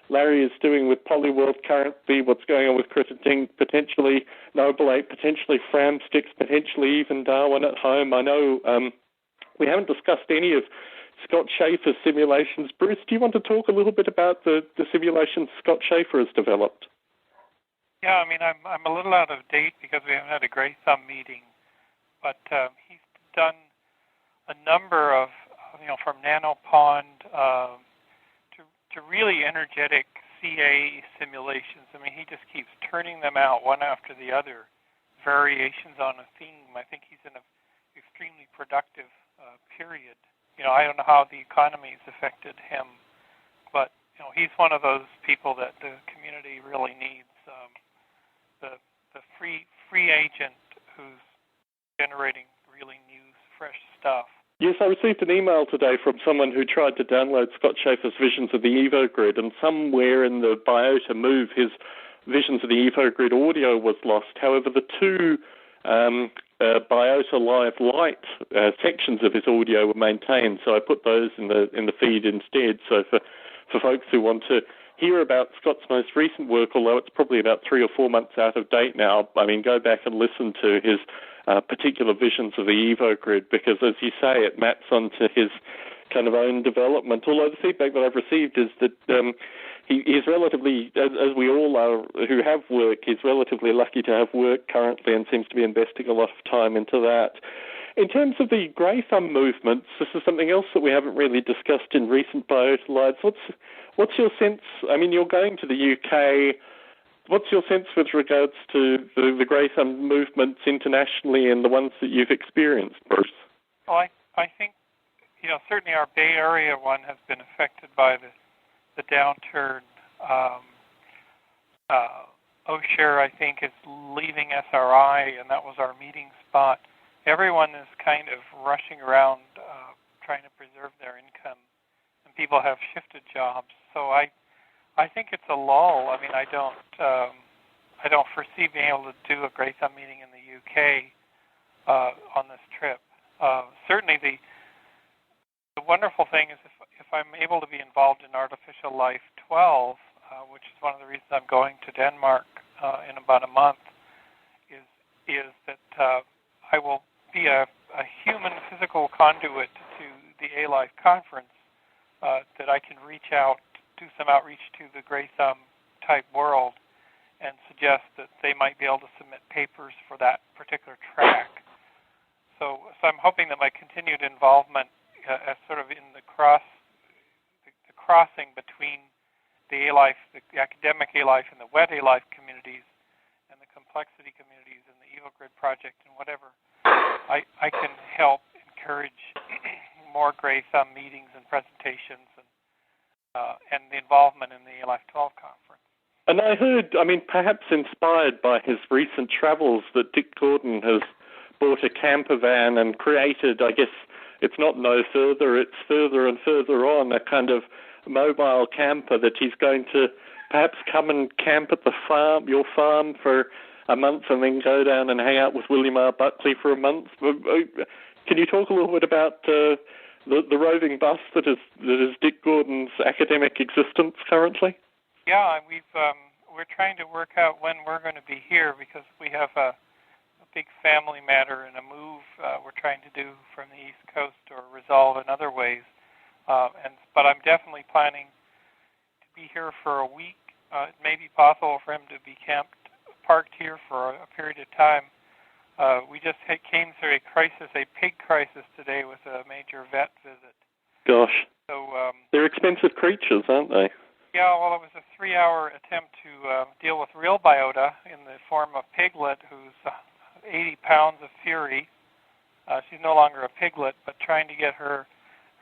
Larry is doing with Polyworld currently, what's going on with Critterding, potentially Noble Ape, potentially Framsticks, potentially even Darwin at home. I know we haven't discussed any of Scott Schaefer's simulations. Bruce, do you want to talk a little bit about the simulations Scott Schaefer has developed? Yeah, I'm a little out of date because we haven't had a Grey Thumb meeting, but he's done a number of, from nanopond to really energetic CA simulations. He just keeps turning them out one after the other, variations on a theme. I think he's in an extremely productive period. I don't know how the economy has affected him, but he's one of those people that the community really needs. The free agent who's generating really new, fresh stuff. Yes, I received an email today from someone who tried to download Scott Schaefer's Visions of the EvoGrid, and somewhere in the Biota move, his Visions of the EvoGrid audio was lost. However, the two Biota Live Light sections of his audio were maintained, so I put those in the feed instead. So for folks who want to hear about Scott's most recent work, although it's probably about 3 or 4 months out of date now, go back and listen to his particular Visions of the EvoGrid, because, as you say, it maps onto his kind of own development. Although the feedback that I've received is that he's relatively, as we all are who have work, he's relatively lucky to have work currently and seems to be investing a lot of time into that. In terms of the Grey Thumb movements, this is something else that we haven't really discussed in recent Biota Lives. What's your sense? You're going to the UK. What's your sense with regards to the Grey Thumb movements internationally and the ones that you've experienced, Bruce? Well, I think, certainly our Bay Area one has been affected by the downturn. O'Share, I think, is leaving SRI, and that was our meeting spot. Everyone is kind of rushing around trying to preserve their income, and people have shifted jobs. So I think it's a lull. I don't foresee being able to do a Grey Thumb meeting in the UK on this trip. Certainly, the wonderful thing is if I'm able to be involved in Artificial Life 12, which is one of the reasons I'm going to Denmark in about a month, is that I will be a human physical conduit to the A-Life conference, that I can reach out, do some outreach to the Grey Thumb type world and suggest that they might be able to submit papers for that particular track. So I'm hoping that my continued involvement as sort of in the crossing between the A-Life, the academic A-Life and the wet A-Life communities and the complexity communities and the EvoGrid project and whatever, I can help encourage more Grey Thumb meetings and presentations and the involvement in the A-Life 12 conference. And I heard, perhaps inspired by his recent travels, that Dick Gordon has bought a camper van and created, I guess it's not no further, it's further and further on, a kind of mobile camper that he's going to perhaps come and camp at the farm, your farm, for a month and then go down and hang out with William R. Buckley for a month. Can you talk a little bit about the roving bus that is Dick Gordon's academic existence currently? Yeah, we're trying to work out when we're going to be here, because we have a big family matter and a move we're trying to do from the East Coast or resolve in other ways. But I'm definitely planning to be here for a week. It may be possible for him to be parked here for a period of time. We just came through a pig crisis today with a major vet visit. Gosh. So They're expensive creatures, aren't they? Yeah, well, it was a 3-hour attempt to deal with real Biota in the form of Piglet, who's 80 pounds of fury. She's no longer a piglet, but trying to get her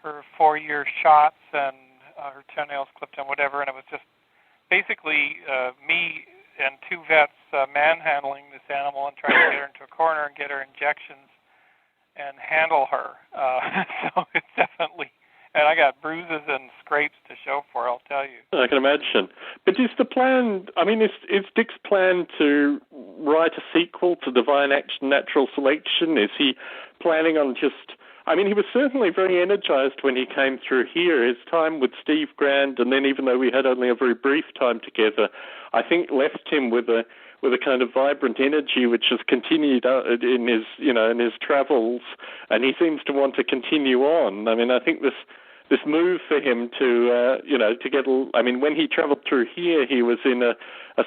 4-year shots and her toenails clipped and whatever, and it was just basically me and 2 vets manhandling this animal and trying to get her into a corner and get her injections and handle her. So it's definitely... And I got bruises and scrapes to show for it, I'll tell you. I can imagine. But is the plan, I mean, is Dick's plan to write a sequel to Divine Action Natural Selection? Is he planning on just, I mean, he was certainly very energized when he came through here. His time with Steve Grand, and then even though we had only a very brief time together, I think left him with a kind of vibrant energy which has continued in his travels, and he seems to want to continue on. I mean, I think this move for him to get, I mean, when he traveled through here, he was in a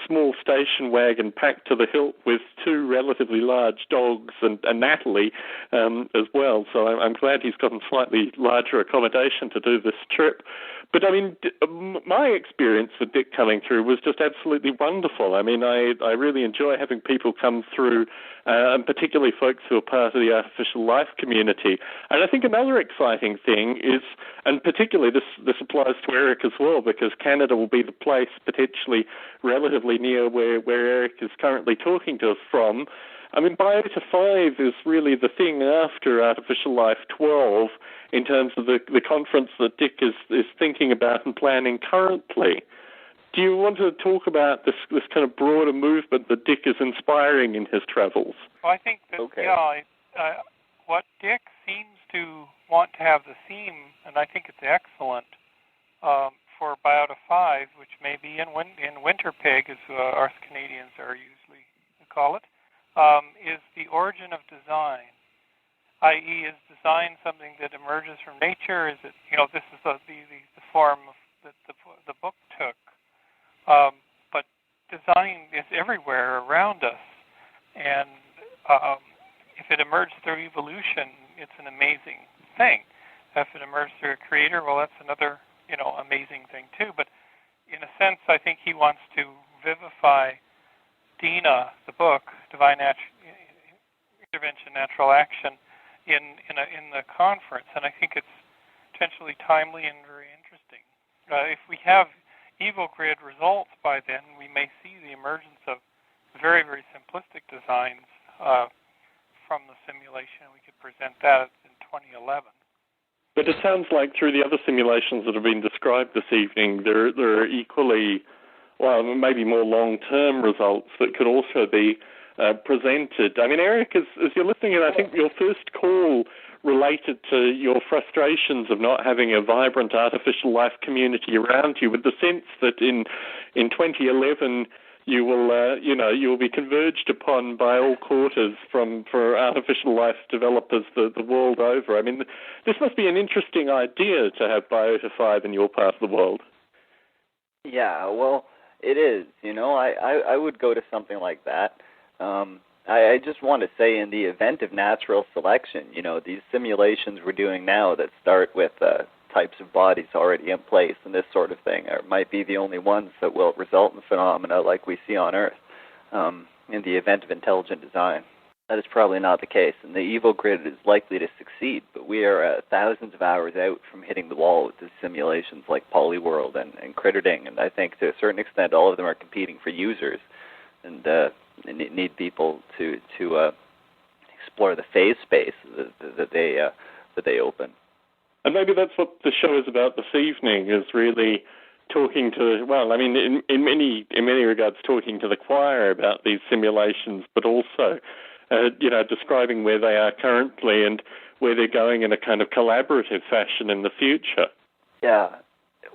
small station wagon packed to the hilt with 2 relatively large dogs and Natalie as well. So I'm glad he's gotten slightly larger accommodation to do this trip. But, I mean, my experience with Dick coming through was just absolutely wonderful. I mean, I really enjoy having people come through, and particularly folks who are part of the artificial life community. And I think another exciting thing is, and particularly this applies to Eric as well, because Canada will be the place potentially relatively near where Eric is currently talking to us from. I mean, Biota 5 is really the thing after Artificial Life 12 in terms of the conference that Dick is thinking about and planning currently. Do you want to talk about this kind of broader movement that Dick is inspiring in his travels? Well, I think that, what Dick seems to want to have the theme, and I think it's excellent, for Biota 5, which may be in Winter Pig, as us Canadians are usually call it, is the origin of design, i.e., is design something that emerges from nature? Is it, this is the form that the book took. But design is everywhere around us, and if it emerged through evolution, it's an amazing thing. If it emerged through a creator, well, that's another, amazing thing too. But in a sense, I think he wants to vivify Dina, the book, Divine Intervention, Natural Action, in the conference, and I think it's potentially timely and very interesting. If we have Evil Grid results by then, we may see the emergence of very, very simplistic designs from the simulation. We could present that in 2011. But it sounds like through the other simulations that have been described this evening, there are equally, well, maybe more long-term results that could also be presented. I mean, Eric, as you're listening in, I think your first call related to your frustrations of not having a vibrant artificial life community around you, with the sense that in 2011 you will be converged upon by all quarters for artificial life developers the world over. I mean, this must be an interesting idea to have Biota 5 in your part of the world. Yeah, well, it is. I would go to something like that. I just want to say, in the event of natural selection, these simulations we're doing now that start with types of bodies already in place and this sort of thing might be the only ones that will result in phenomena like we see on Earth in the event of intelligent design. That is probably not the case, and the Evil Grid is likely to succeed, but we are thousands of hours out from hitting the wall with the simulations like Polyworld and Critterding, and I think to a certain extent all of them are competing for users and need people to explore the phase space that they open. And maybe that's what the show is about this evening, is really talking to, well, I mean, in many regards, talking to the choir about these simulations, but also, describing where they are currently and where they're going in a kind of collaborative fashion in the future. Yeah.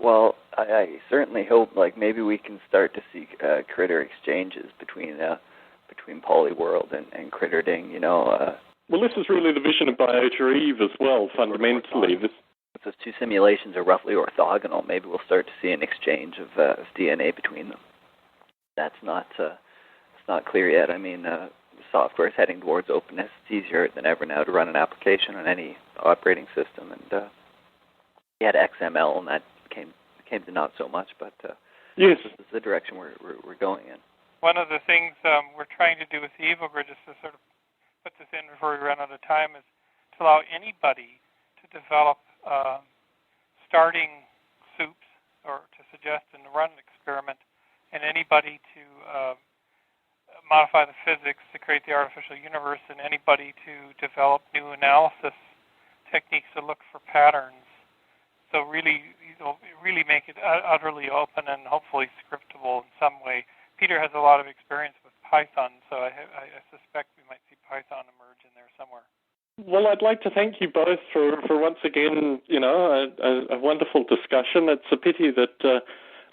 Well, I certainly hope, maybe we can start to see critter exchanges between Polyworld and Critterding, Well, this is really the vision of Biota Eve as well, fundamentally. If those two simulations are roughly orthogonal, maybe we'll start to see an exchange of DNA between them. That's not clear yet. I mean, software is heading towards openness. It's easier than ever now to run an application on any operating system, and he had XML, and that came to not so much, but yes, this is the direction we're going in. One of the things we're trying to do with the EvoGrid, just to sort of put this in before we run out of time, is to allow anybody to develop starting soups or to suggest and run an experiment, and anybody to modify the physics to create the artificial universe, and anybody to develop new analysis techniques to look for patterns. So really make it utterly open and hopefully scriptable in some way. Peter has a lot of experience with Python, so I suspect we might see Python emerge in there somewhere. Well, I'd like to thank you both for once again, a wonderful discussion. It's a pity that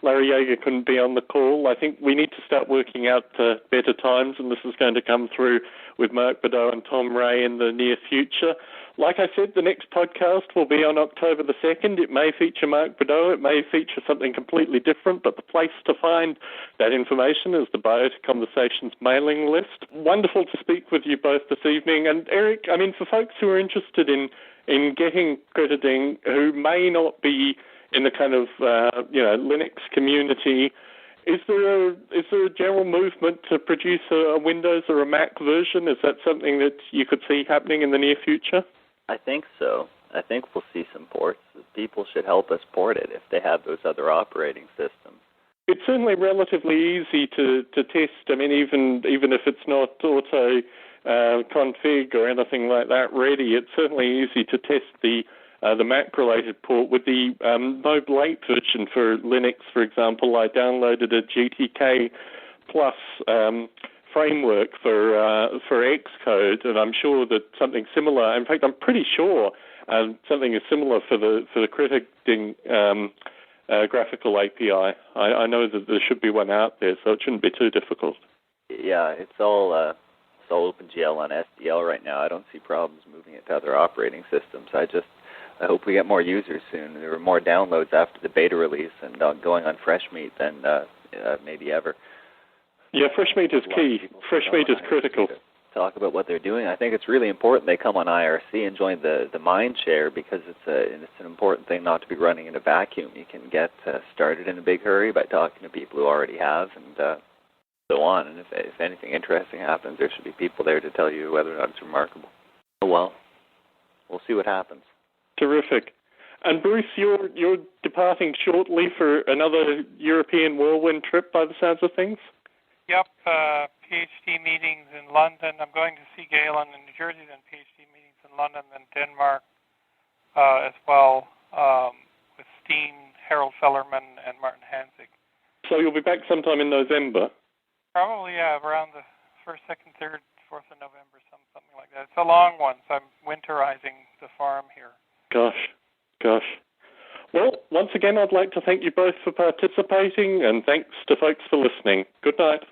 Larry Yeager couldn't be on the call. I think we need to start working out better times, and this is going to come through with Mark Badeau and Tom Ray in the near future. Like I said, the next podcast will be on October the 2nd. It may feature Mark Badeau. It may feature something completely different, but the place to find that information is the Biota Conversations mailing list. Wonderful to speak with you both this evening. And Eric, I mean, for folks who are interested in getting crediting, who may not be in the kind of, Linux community, is there a general movement to produce a Windows or a Mac version? Is that something that you could see happening in the near future? I think so. I think we'll see some ports. People should help us port it if they have those other operating systems. It's certainly relatively easy to test. I mean, even if it's not auto config or anything like that ready, it's certainly easy to test the Mac-related port. With the Mobile 8 version for Linux, for example, I downloaded a GTK Plus framework for Xcode, and I'm sure that something similar. In fact, I'm pretty sure something is similar for the crediting graphical API. I know that there should be one out there, so it shouldn't be too difficult. Yeah, it's all OpenGL on SDL right now. I don't see problems moving it to other operating systems. I hope we get more users soon. There were more downloads after the beta release and going on FreshMeat than maybe ever. Yeah, FreshMeat is key. FreshMeat is critical. Talk about what they're doing. I think it's really important they come on IRC and join the mind share, because it's an important thing not to be running in a vacuum. You can get started in a big hurry by talking to people who already have, and so on. And if anything interesting happens, there should be people there to tell you whether or not it's remarkable. Oh well, we'll see what happens. Terrific. And Bruce, you're departing shortly for another European whirlwind trip by the sounds of things? Yep, PhD meetings in London. I'm going to see Galen in New Jersey, then PhD meetings in London, then Denmark as well, with Steen, Harold Fellerman, and Martin Hanzig. So you'll be back sometime in November? Probably, yeah, around the 1st, 2nd, 3rd, 4th of November, something like that. It's a long one, so I'm winterizing the farm here. Gosh. Well, once again, I'd like to thank you both for participating, and thanks to folks for listening. Good night.